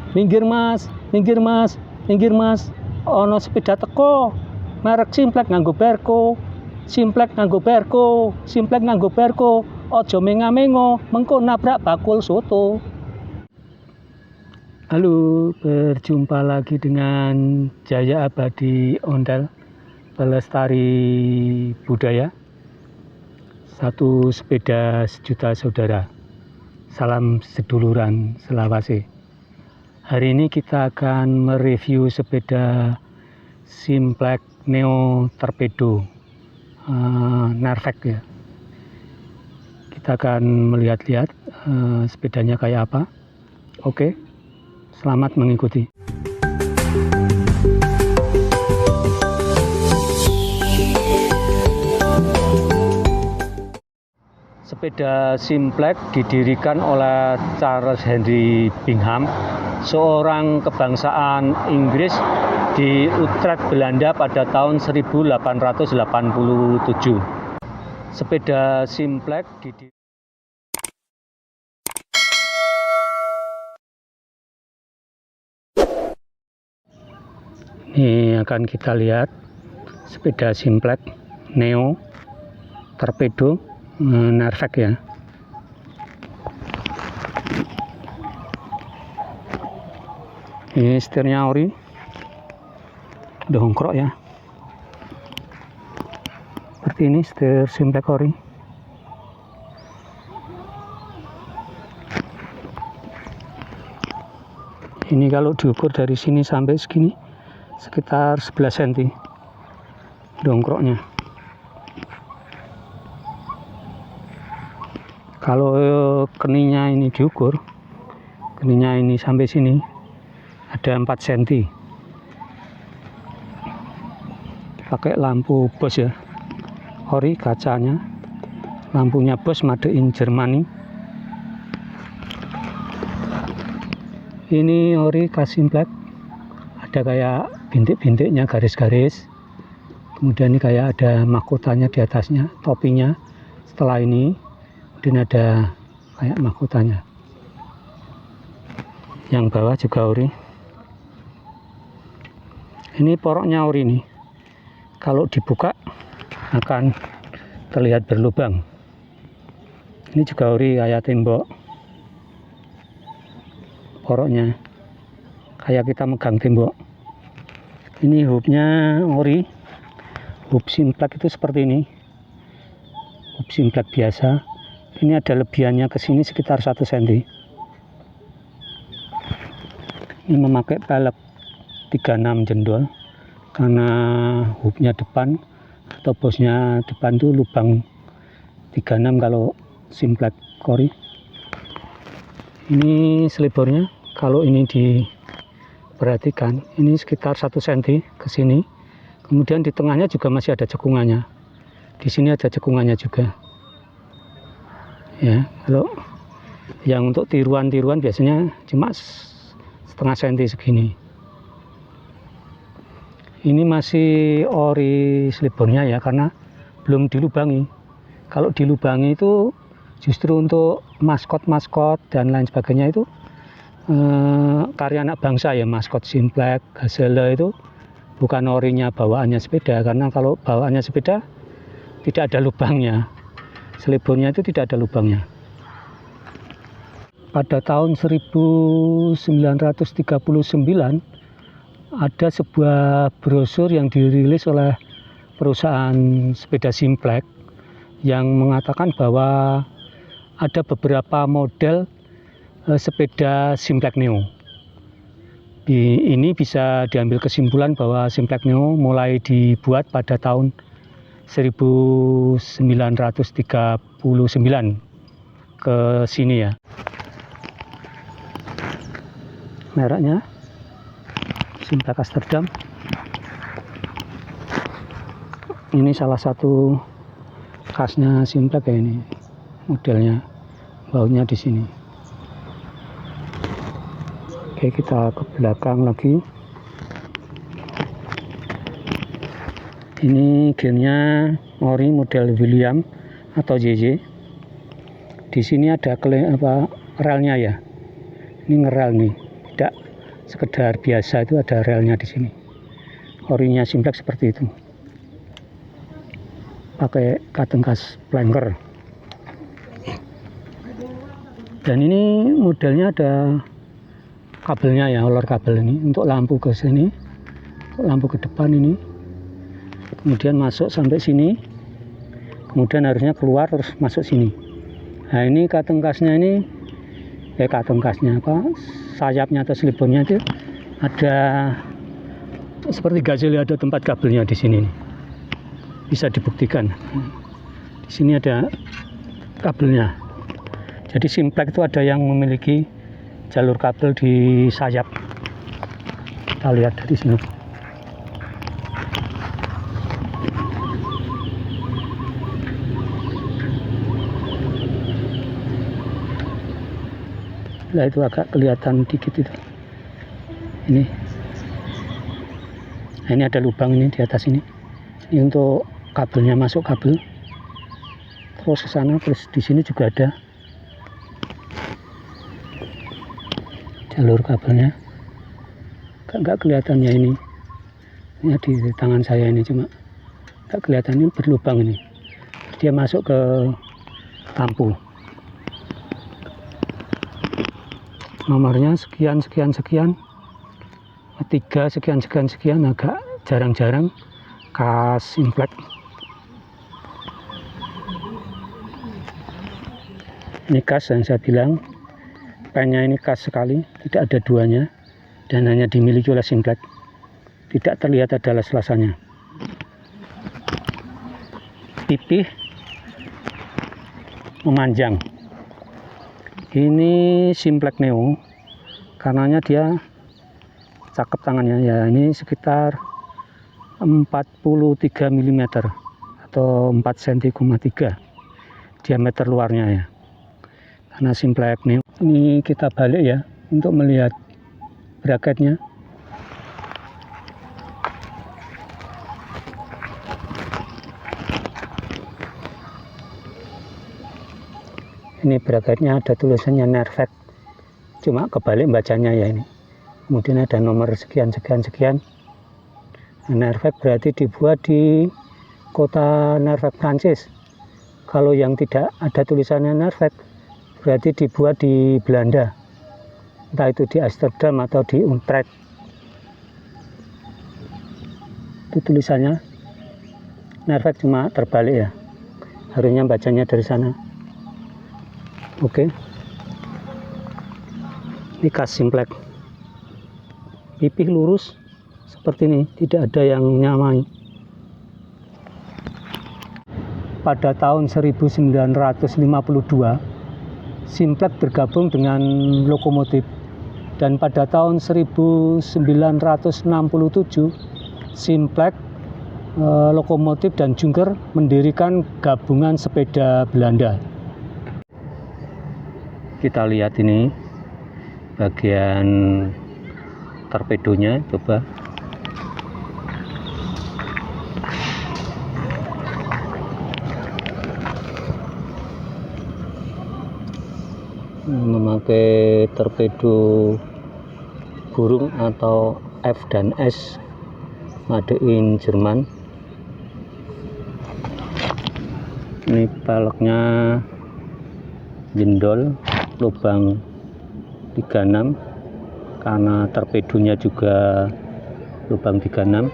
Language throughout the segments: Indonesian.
Minggir mas, minggir mas, minggir mas. Ono sepeda teko. Merek Simplek nganggo Berko. Simplek nganggo Berko. Simplek nganggo Berko. Ojo menga-mengo, mengko nabrak bakul soto. Halo, berjumpa lagi dengan Jaya Abadi Ondel, pelestari budaya. Satu sepeda sejuta saudara. Salam seduluran Selawase. Hari ini kita akan mereview sepeda Simplek Neo Torpedo Nervek ya. Kita akan melihat-lihat sepedanya kayak apa. Oke, selamat mengikuti. Sepeda Simplek didirikan oleh Charles Henry Bingham, seorang kebangsaan Inggris di Utrecht, Belanda pada tahun 1887. Sepeda Simplek ini akan kita lihat sepeda Simplek Neo Torpedo Nervek ya. Ini setirnya ori, dongkrok ya. Seperti ini setir Simplek ori. Ini kalau diukur dari sini sampai segini sekitar 11 cm dongkroknya. Kalau keninya ini diukur, keninya ini sampai sini ada 4 cm. Pakai lampu Bosch ya, ori kacanya, lampunya Bosch made in Germany. Ini ori khas Simplek, ada kayak bintik-bintiknya, garis-garis. Kemudian ini kayak ada mahkotanya di atasnya, topinya. Setelah ini kemudian ada kayak mahkotanya. Yang bawah juga ori. Ini poroknya ori nih. Kalau dibuka akan terlihat berlubang. Ini juga ori kayak tembok. Poroknya kayak kita megang tembok. Ini hubnya ori. Hub Simplek itu seperti ini. Hub Simplek biasa. Ini ada lebihannya ke sini sekitar 1 cm. Ini memakai pelek 36 jendol karena hubnya depan atau bosnya depan tuh lubang 36 kalau Simplek ori. Ini selibornya, kalau ini diperhatikan ini sekitar 1 cm ke sini. Kemudian di tengahnya juga masih ada cekungannya. Di sini ada cekungannya juga. Ya, kalau yang untuk tiruan-tiruan biasanya cuma setengah cm segini. Ini masih ori selibornya ya, karena belum dilubangi. Kalau dilubangi itu justru untuk maskot-maskot dan lain sebagainya itu karya anak bangsa ya, maskot Simplek, Gazelle itu bukan orinya bawaannya sepeda, karena kalau bawaannya sepeda tidak ada lubangnya. Selibornya itu tidak ada lubangnya. Pada tahun 1939 ada sebuah brosur yang dirilis oleh perusahaan sepeda Simplek yang mengatakan bahwa ada beberapa model sepeda Simplek Neo. Ini bisa diambil kesimpulan bahwa Simplek Neo mulai dibuat pada tahun 1939 ke sini ya. Mereknya Simplek Amsterdam. Ini salah satu khasnya Simplek ya, ini modelnya, bautnya di sini. Oke, kita ke belakang lagi. Ini gearnya ori model William atau JJ. Di sini ada relnya ya. Ini ngerel nih, tidak sekedar biasa itu ada relnya di sini. Orinya Simplex seperti itu, pakai katengkas planker. Dan ini modelnya ada kabelnya ya, olor kabel ini untuk lampu ke sini, lampu ke depan ini, kemudian masuk sampai sini, kemudian harusnya keluar terus masuk sini. Nah ini katengkasnya ini, katengkasnya apa, sayapnya atau sliponnya itu ada seperti gazel, ada tempat kabelnya di sini, bisa dibuktikan. Di sini ada kabelnya. Jadi Simplex itu ada yang memiliki jalur kabel di sayap. Kita lihat dari sini. Nah itu agak kelihatan dikit itu. Ini. Nah, ini ada lubang ini di atas ini. Ini untuk kabelnya, masuk kabel. Terus ke sana, terus di sini juga ada jalur kabelnya. Enggak kelihatannya ini. Ini di tangan saya ini cuma enggak kelihatan, ini berlubang ini. Dia masuk ke lampu. Nomornya sekian sekian sekian, 3 sekian sekian sekian, agak jarang-jarang khas Simplex. Ini khas yang saya bilang, pennya ini khas sekali, tidak ada duanya dan hanya dimiliki oleh Simplex. Tidak terlihat ada las-lasannya. Pipih memanjang. Ini Simplex Neo, karenanya dia cakep tangannya ya. Ini sekitar 43 mm atau 4 cm 3 diameter luarnya ya. Karena Simplex Neo. Ini kita balik ya untuk melihat bracketnya. Ini bracketnya ada tulisannya Nervac, cuma kebalik bacanya ya ini. Kemudian ada nomor sekian sekian sekian. Nervac berarti dibuat di kota Nervac, Prancis. Kalau yang tidak ada tulisannya Nervac berarti dibuat di Belanda, entah itu di Amsterdam atau di Utrecht. Itu tulisannya Nervac, cuma terbalik ya, harusnya bacanya dari sana. Oke. Ini khas Simplex. Pipih lurus seperti ini, tidak ada yang nyamai. Pada tahun 1952 Simplex bergabung dengan lokomotif, dan pada tahun 1967 Simplex, lokomotif dan Junker mendirikan gabungan sepeda Belanda. Kita lihat ini bagian torpedonya, coba. Memakai torpedo burung atau F dan S, made in Jerman. Ini peleknya jendol, lubang 36, karena torpedonya juga lubang 36.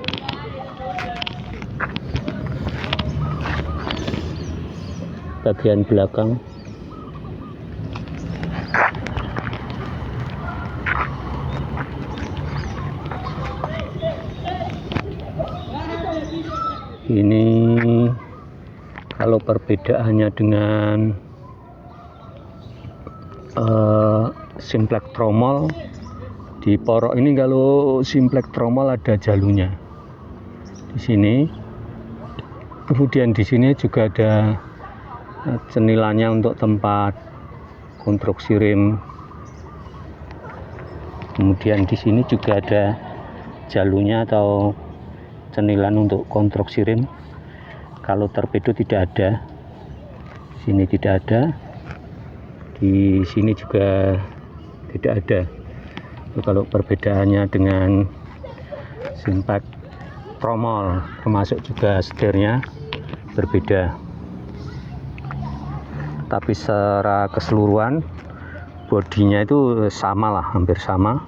Bagian belakang ini, kalau perbedaannya dengan Simplex tromol, di porok ini kalau Simplex tromol ada jalurnya di sini, kemudian di sini juga ada cenilannya untuk tempat konstruksi rem, kemudian di sini juga ada jalurnya atau cenilan untuk konstruksi rem. Kalau torpedo tidak ada, di sini tidak ada, di sini juga tidak ada. Kalau perbedaannya dengan Simplex Tromol, termasuk juga setirnya berbeda. Tapi secara keseluruhan bodinya itu sama lah, hampir sama.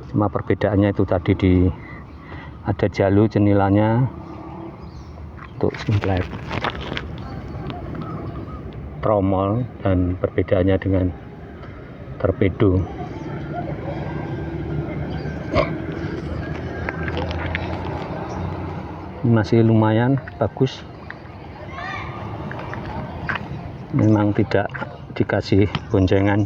Cuma perbedaannya itu tadi ada jalur jenilannya untuk Simplex Tromol dan perbedaannya dengan torpedo. Masih lumayan bagus, memang tidak dikasih boncengan.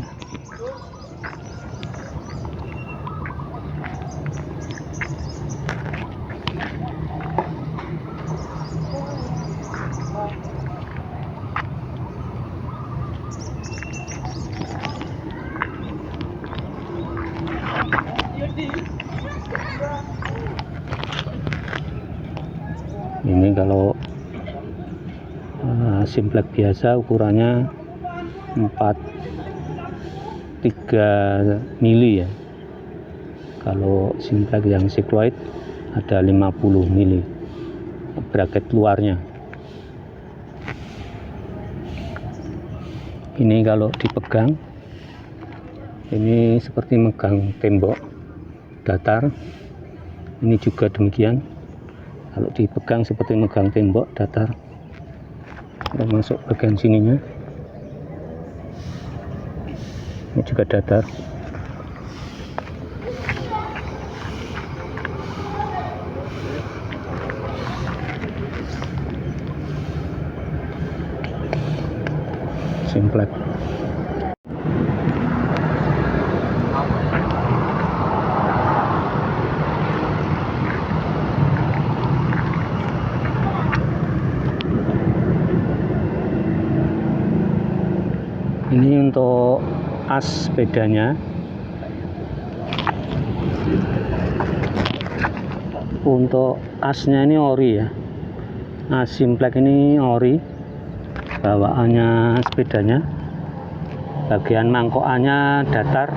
Ini kalau Simplex biasa ukurannya 43 mili ya. Kalau Simplex yang cycloid ada 50 mili bracket luarnya. Ini kalau dipegang ini seperti megang tembok datar. Ini juga demikian. Kalau dipegang seperti megang tembok datar. Masuk bagian sininya ini juga datar. Simplex. Ini untuk as sepedanya. Untuk asnya ini ori ya. As Simplex ini ori. Bawaannya sepedanya. Bagian mangkokannya datar.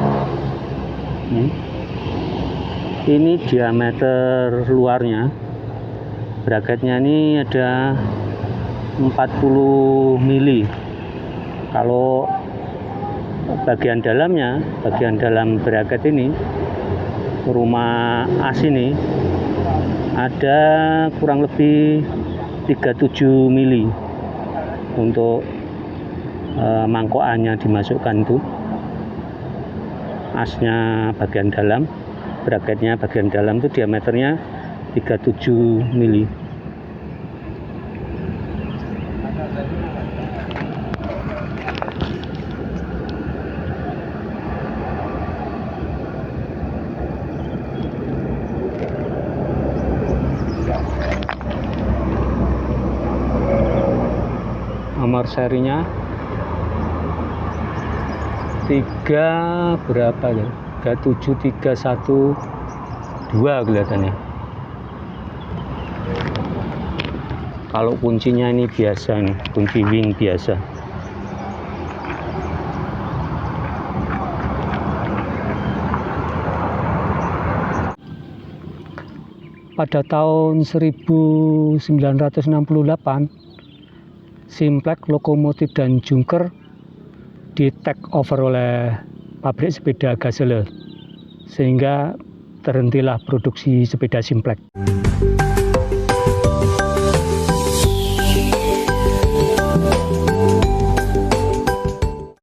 Ini diameter luarnya. Bracketnya ini ada 40 mili. Kalau bagian dalamnya, bagian dalam bracket ini, rumah as ini ada kurang lebih 37 mili untuk mangkokannya dimasukkan itu. Asnya bagian dalam, bracketnya bagian dalam itu diameternya 37 mili. Nomor serinya 37312 kelihatannya. Kalau kuncinya ini biasa nih, kunci wing biasa. Pada tahun 1968 Simplex, lokomotif dan junker di take over oleh pabrik sepeda Gazelle, sehingga terhentilah produksi sepeda Simplex.